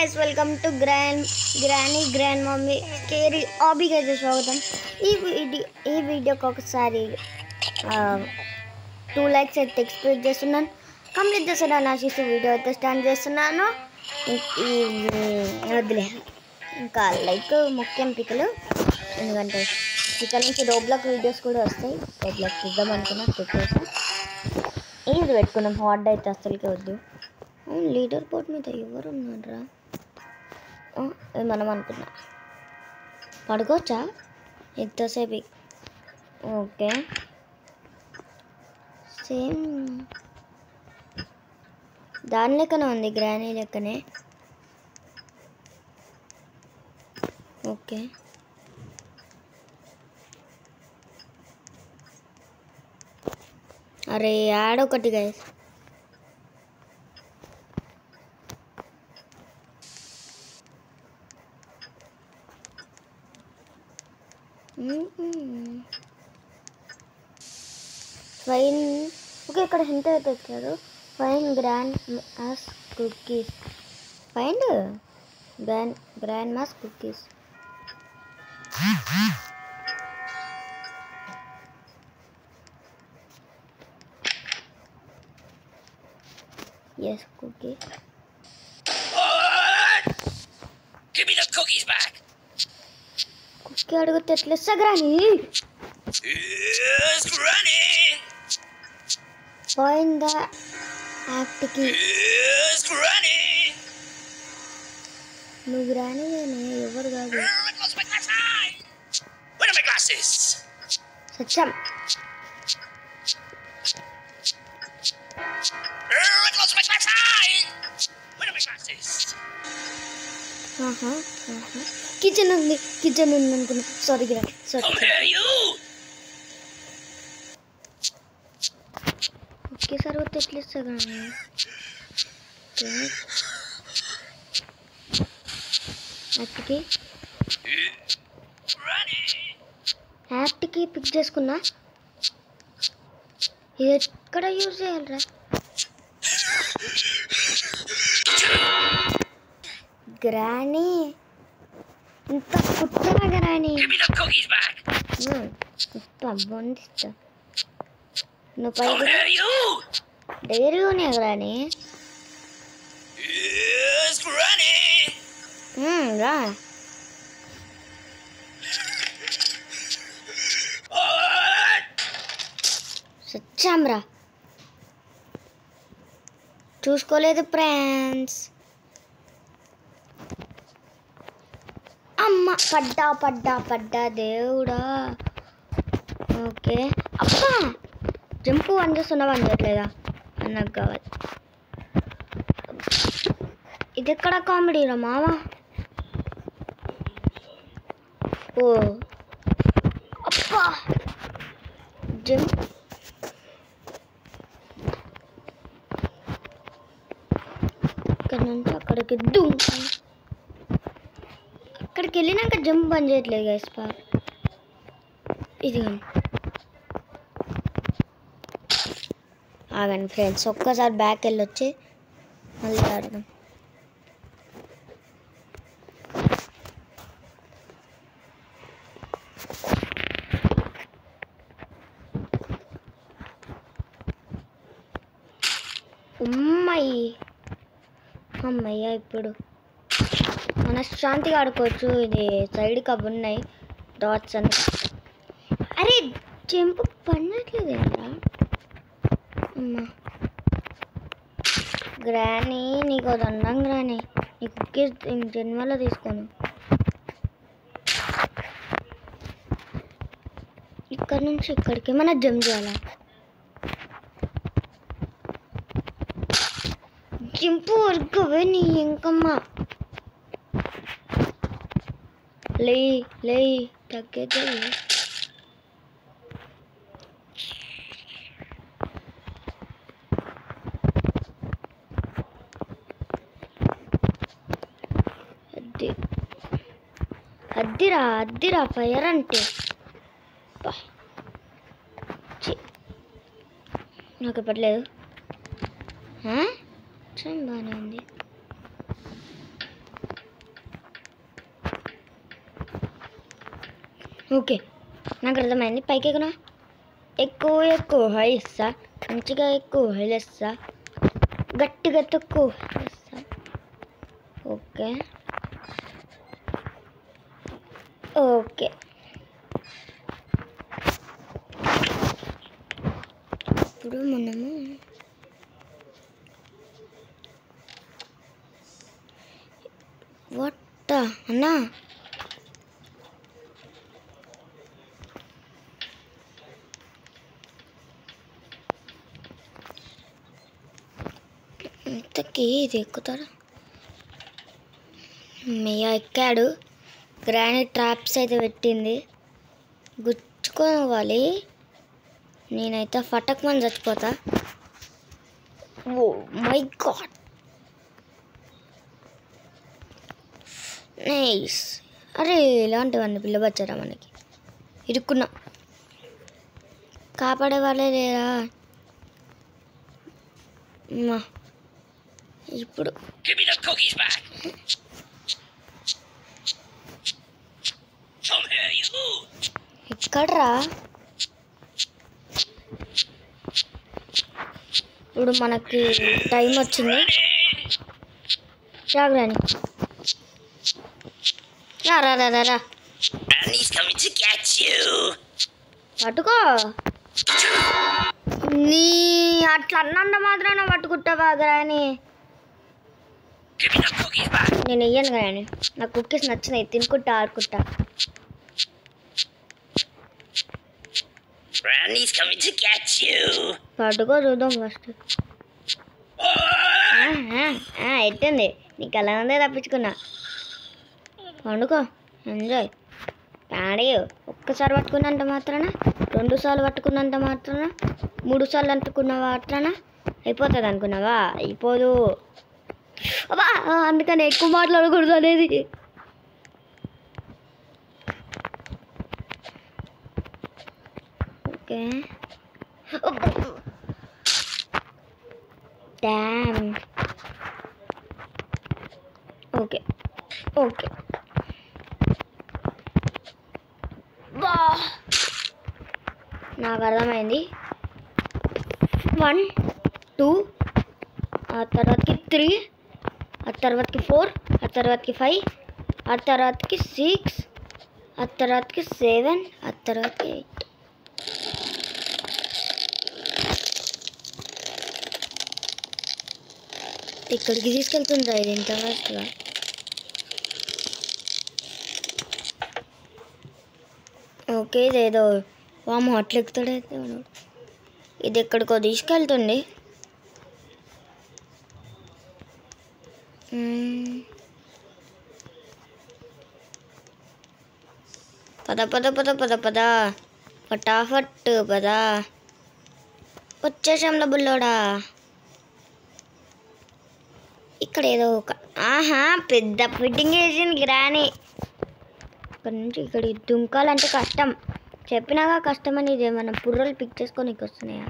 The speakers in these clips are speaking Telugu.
Guys welcome to grand mummy కేరీ హాబీకి అయితే స్వాగతం. ఈ వీడియోకి ఒకసారి 2 likes అయితే ఎక్స్పెక్ట్ చేస్తున్నాను. కంప్లీట్ చేస్తానని ఆశిస్తూ వీడియో అయితే స్టార్ట్ చేస్తున్నాను. వద్దులే, ఇంకా లైక్ ముఖ్యం పికలు, ఎందుకంటే ఇక్కడ నుంచి రోబ్లాక్ వీడియోస్ కూడా వస్తాయి. రోబ్లాక్ చూద్దాం అనుకున్నా, పెట్టేసాం. ఇది పెట్టుకున్నాం. హార్డ్ అయితే అస్సలకే వద్దు. లీడర్ బోర్డ్ మీద ఎవరు ఉన్నారా? మనం అనుకున్నా పడుకోవచ్చా ఎంతసేపు? ఓకే, సేమ్ దాని లెక్కనే ఉంది, గ్రానీ లెక్కనే. ఓకే, అరే యాడ్ ఒకటి గైస్. ఫైన్. ఓకే, ఇక్కడ హింట్ అయితే వచ్చారు. Find grandma's cookies. Find grandma's cookies. Yes, cookie. Give me the cookies back. Cookie అడిగితే ఎట్లా ఇస్తా Granny? Yes, Granny. Find the attic. Yes, Granny. నువ్వు గ్రానీనే, ఎవరు కాదు. I lost my glass eye. Where are my glasses? Satyam. I lost my glass eye. Where are my glasses? Kitchen ఉంది అనుకున్నా. Sorry granny, sorry. How dare you? ఒకేసారి వస్తే ఎట్లా ఇస్తా గ్రానీ? యాక్ట్కి పిక్ చేసుకున్నా. ఇది ఎక్కడ యూజ్ చేయాలరా? గ్రానీ ఇంత కుట్టరా granny? Give me the cookies back. బాగుంది. నువ్వు How పైకి dare you? డైరీ ఉన్నాయి గ్రానీ. Yes, Granny. రా. సచ్చాంరా, చూసుకోలేదు ఫ్రెండ్స్. అమ్మ, పడ్డా దేవుడా. ఓకే, అబ్బా జంపు అని చేస్తున్నావా? అని చేయట్లేదా? నాకు కావాలి. ఇది ఎక్కడ కామెడీ రా మావా? ఓ అబ్బా, జంప్. ఇక్కడ నుంచి అక్కడికి దుమ్. అక్కడికి వెళ్ళినాక జంప్ బంద్ చేయట్లేదు గైస్. ఇది ఆగండి ఫ్రెండ్స్, ఒక్కసారి బ్యాక్ వెళ్ళొచ్చి మళ్ళీ ఆడదాం. అమ్మయ్య, ఇప్పుడు మనశ్శాంతిగా ఆడుకోవచ్చు. ఇది సైడ్ కబ్ ఉన్నాయి డాట్స్ అని. అరే జంప్ పన్నట్లేదు ఏంట్రా? అమ్మా గ్రానీ, నీకు దండం గ్రానీ. నీ కుకీస్ జన్మలో తీసుకోను. ఇక్కడ నుంచి ఇక్కడికి ఏమైనా జంప్ చేయాలా? జంపు వర్గవే నీ ఇంకమ్మా. లే తగ్గేదే. అద్దిరా ఫైర్ అంటే. నాకు ఇప్పట్లేదు. బాగానే ఉంది. ఓకే నాకు అర్థమైంది. పైకి ఎక్కనా ఎక్కువ హై ఇస్తా, మంచిగా ఎక్కువ హైలు ఇస్తా, గట్టిగా తక్కువ ఇస్తా. ఓకే ఓకే ఇప్పుడు మనము వాట్ అన్నా ఇంతకీ ఇది ఎక్కుతారా? మేయ ఎక్కాడు. గ్రానైట్ ట్రాప్స్ అయితే పెట్టింది, గుచ్చుకోవాలి. నేనైతే ఫటక్ మంది చచ్చిపోతా. Oh my God nice. అరే ఇలాంటివన్నీ పిల్లబచ్చారా మనకి? ఇరుక్కున్నా, కాపాడే వాళ్ళే లేరా? ఇప్పుడు Give me the cookies back. Come here, you. ఎక్కడ్రా? ఇప్పుడు మనకి టైం వచ్చింది. రాగ్రాని రా రా రా రా రా Granny's coming to get you. పట్టుకో. నీ అట్లా అన్నంత మాత్రాన పట్టుకుంటావా గ్రాని? Give me the cookies back. నేను వెయ్యను గ్రాని, నాకు కుక్కీస్ నచ్చినాయి, తినుకుంటా ఆడుకుంటా. Granny's coming to get you. పట్టుకో చూద్దాం ఫస్ట్. ఎట్టింది నీకు అలా ఉందే, తప్పించుకున్నా. పండుకో, ఎంజాయ్. ప్యాడీ ఒక్కసారి పట్టుకున్నంత మాత్రాన, 2 సార్లు పట్టుకున్నంత మాత్రాన, 3 సార్లు అంటుకున్న మాత్రాన అయిపోతుంది అనుకున్నావా? అయిపోదు. అబ్బా అందుకని ఎక్కువ మాట్లాడకూడదు అనేది. Okay dam. ఓకే ఓకే బా నాకు అర్థమైంది. 1 2 ఆ తర్వాతకి 3 ఆ తర్వాతకి 4 ఆ తర్వాతకి 5 ఆ తర్వాతకి 6 ఆ తర్వాతకి 7 ఆ తర్వాతకి 8. ఇక్కడికి తీసుకెళ్తుందా ఇది ఇంత ఫాస్ట్గా? ఓకే ఇదేదో వాము అట్లా ఎక్కుతాడైతే. ఇది ఎక్కడికో తీసుకెళ్తుంది. పద పద పద పద పద ఫటాఫట్ పద. వచ్చేసాంల బుల్లోడా. ఇక్కడ ఏదో ఒక పెద్ద ఫిట్టింగ్ వేసింది గ్రాని. ఇక్కడ నుంచి ఇక్కడికి దుంకాలంటే కష్టం. చెప్పినాగా కష్టమని. ఇది మనం పుర్రలు పిక్ చేసుకొని వస్తున్నాయా?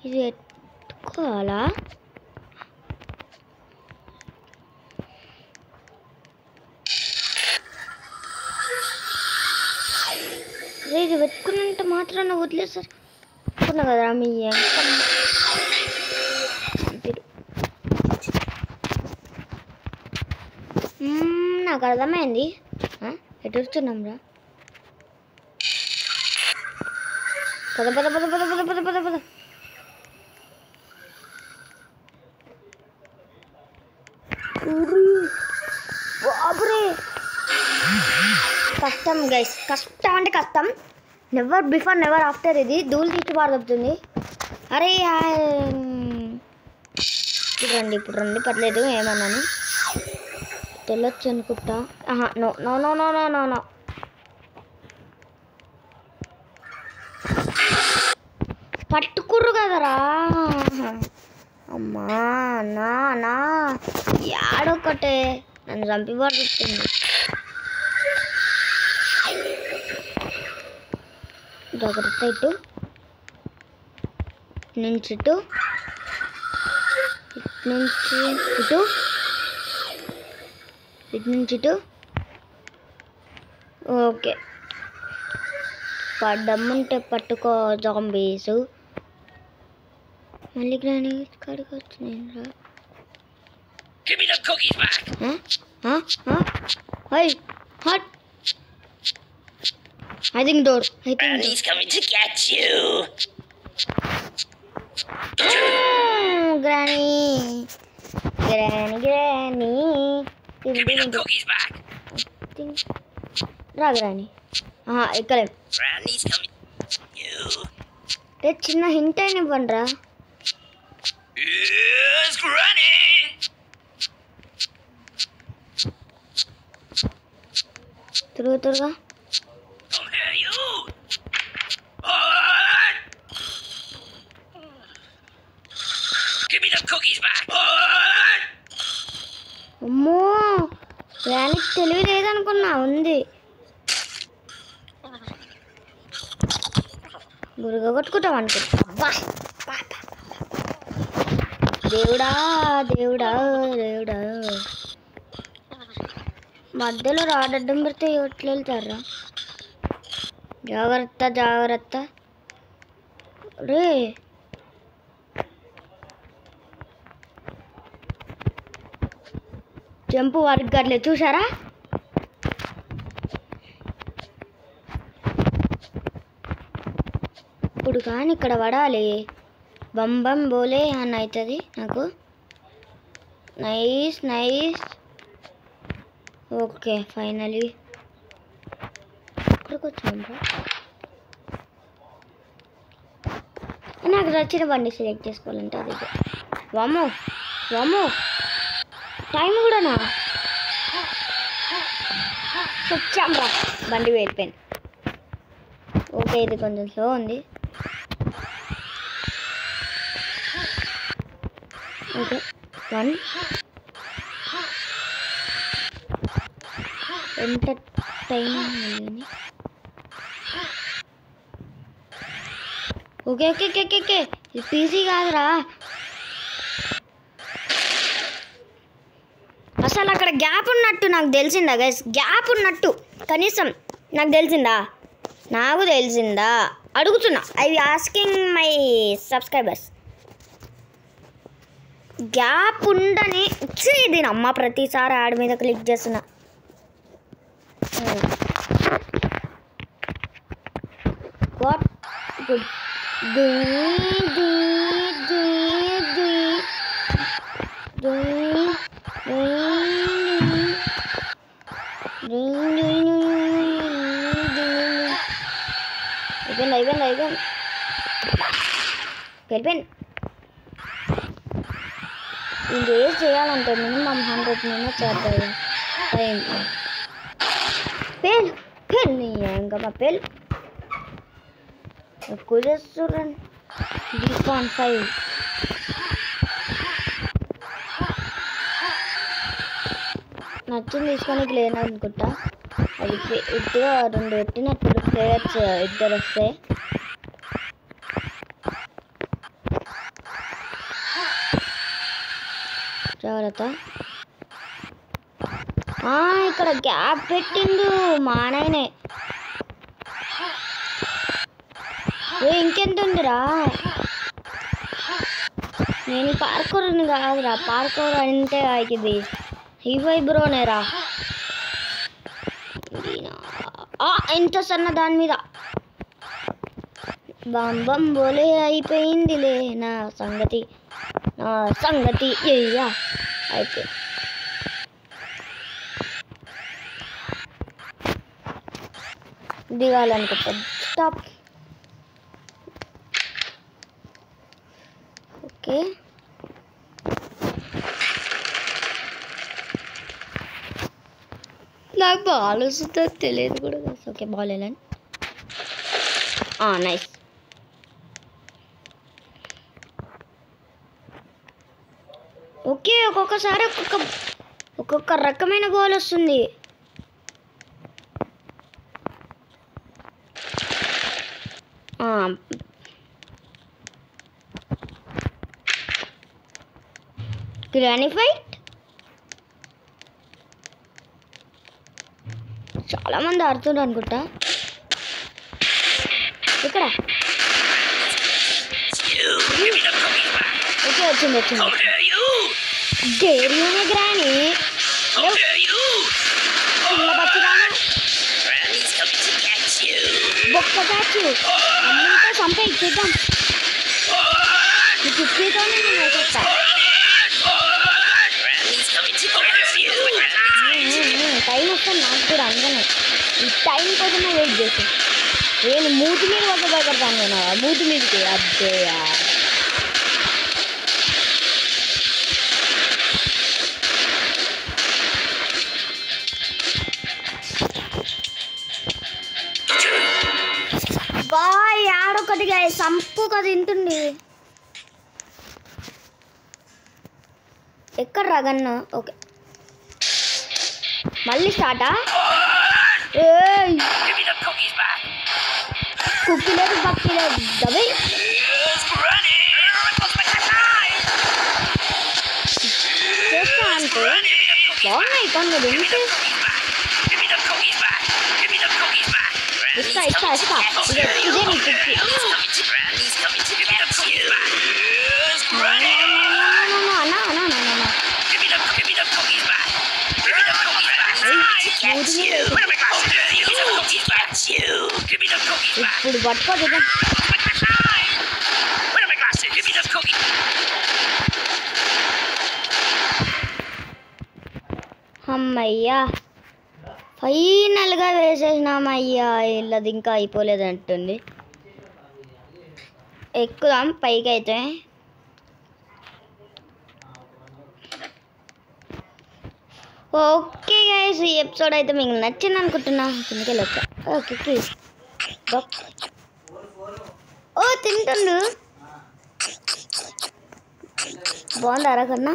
ఇది ఎత్తుకోవాలా? ఇది పెట్టుకున్నంత మాత్రాన వదిలేసారు అనుకున్నా కదా మీ. నాకు అర్థమైంది. ఎటు వస్తున్నాం రా? పద పద పద పద పద పద పద పద. బాబురే కష్టం గైస్, కష్టం అంటే కష్టం. Never before never after. ఇది ధూళి తీసి పాడుతుంది. అరే ఇప్పుడు రండి పర్లేదు, ఏమన్నాను తెల్లొచ్చు అనుకుంటా. No no no no no no no. పట్టుకుర్రు కదరా. అమ్మా నా యాడొక్కటే నన్ను చంపి పడుతుంది. జాగ్రత్త. ఇటు నుంచి ఇటు నుంచి ఇటు ఇటు నుంచి ఇటు. ఓకే, పడ్డమ్ముంటే పట్టుకో జాంబీస్. మళ్ళీ గ్రాని కాడికి వచ్చినాయి. Give me the cookies back. Hey, hot. I think door. Granny's coming to get you. Granny. Give me the cookies back. రా Granny. ఇక్కడ Granny's coming to you. చిన్న హింట్ అయిన ఇవ్వండి రా. Here's Granny. త్వరగా. Come here, you. Give me the cookies back. అమ్మో, గ్రానీకి తెలివి లేదనుకున్నా, ఉంది. గురుగా కొట్టుకుంటాం అనుకుంటా. దేవుడా దేవుడా దేవుడా, మధ్యలో రాడడ్డం పెడితే ఎట్లా వెళ్తారా? జాగ్రత్త జాగ్రత్త రే. జంపు వారికి గట్లే చూసారా? ఇప్పుడు కానీ ఇక్కడ పడాలి. బంబం బోలే అని అవుతుంది నాకు. Nice nice. ఓకే, ఫైనలీ ఇక్కడికి వచ్చాను. నాకు నచ్చిన బండి సెలెక్ట్ చేసుకోవాలంటే అది. వామో వామో, టైం కూడానా? వచ్చాంరా, బండి వెళ్ళిపోయింది. ఓకే, ఇది కొంచెం స్లో ఉంది. ఓకే, 1 ఎంత టైం ఉంది? ఓకే ఓకే ఓకే ఓకే, ఇది పీసీ కాదురా. అసలు అక్కడ గ్యాప్ ఉన్నట్టు నాకు తెలిసిందా గైస్? గ్యాప్ ఉన్నట్టు కనీసం నాకు తెలిసిందా? నాకు తెలిసిందా అడుగుతున్నా. I asking my subscribers. Gap ఉండని దీని అమ్మ ప్రతిసారి యాడ్ మీద క్లిక్ చేస్తున్నా. What good. అయిపోయింది. వెళ్ళిపోయింది. ఇది ఏం చేయాలంటే మినిమం 100 మినిట్స్ చేద్దాం. పేలు ఇంకా మా పేలు ఎక్కువ చేస్తుర్రండి. B.5 నచ్చింది తీసుకోనికి లేననుకుంటా. అది ఇద్దరు 2 పెట్టినప్పుడు ప్లేయర్స్ ఇద్దరు వస్తే జాగ్రత్త. ఇక్కడ గ్యాప్ పెట్టిండు మా నాయనే. ఇంకెంత ఉందిరా? నేను పార్కూర్ని కాదురా, పార్కూర్ అంటే ఇది హీవై బ్రోనేరా. ఎంత సన్న దాని మీద బంబం బోలే అయిపోయిందిలే నా సంగతి అయ్యా అయిపోయింది. దిగాలనుకుంటా. స్టాప్. ఓకే, నాకు బాల్ వస్తుందో తెలియదు కూడా. ఓకే, బాల్ వెళ్ళండి. నైస్. ఓకే, ఒక్కొక్కసారి ఒక్కొక్క రకమైన బాల్ వస్తుంది. గ్రానీ ఫైట్ చాలా మంది ఆడుతుండ్రు అనుకుంటా. ఇక్కడ ఓకే వచ్చింది డేరియోనే గ్రాని బొక్క కాచు అమ్మంతా చంపే చూద్దాం. ఈ కుక్కీతోనే నేను వేసేస్తా. టైం వస్తాను నాకు కూడా అందనే. ఈ టైం కోసమే వెయిట్ చేసి నేను మూతి మీద ఒక భయపడతాను. నేను మూతి మీదకి అబ్బే బాయ్ ఆడొకటిగా సంపు కదా తింటుంది. ఎక్కడ రాగన్నా ఓకే మళ్ళీ స్టార్టా. కుక్కీ లేదు పక్కీ లేదు దబై చేస్తా అంటే బాగున్నాయి కొన్ని తింటే ఇస్తా ఇస్తా ఇస్తా ఇదే నీ కుక్కీ. ఇప్పుడు పట్టుకోదు అమ్మయ్యా ఫైనల్గా వేసేసినామయ్యా. ఇల్లది ఇంకా అయిపోలేదు అంటుంది. ఎక్కుదాం పైకి అయితే. ఓకే గైస్ ఈ ఎపిసోడ్ అయితే మీకు నచ్చింది అనుకుంటున్నా. కిందకి వెళ్ళొచ్చా ఓకే ఓ తింటుండు బాగుందారా కన్నా.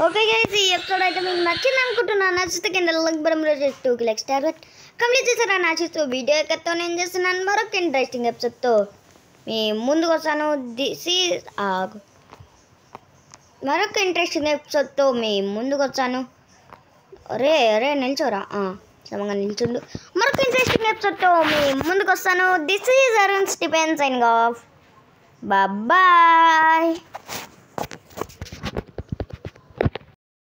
ఓకే గైస్ ఈ ఎపిసోడ్ అయితే మీకు నచ్చింది అనుకుంటున్నా. నచ్చితే కింద లైక్ బటన్ ప్రెస్ చేసి 2 లైక్స్ టార్గెట్ కంప్లీట్ చేశారా. నచ్చిస్తూ వీడియో ఎక్కతో నేను చేస్తున్నాను. మరొక ఇంట్రెస్టింగ్ ఎపిసోడ్తో మీ ముందుకు వస్తాను. మరొక ఇంట్రెస్టింగ్ ఎపిసోడ్తో మీ ముందుకు వచ్చాను. అరే నిల్చోరా సమంగా నిల్చుండు. మరొక ఇంట్రెస్టింగ్ ఎపిసోడ్తో మీ ముందుకు వస్తాను. This is Arun Stephen signing off. Bye.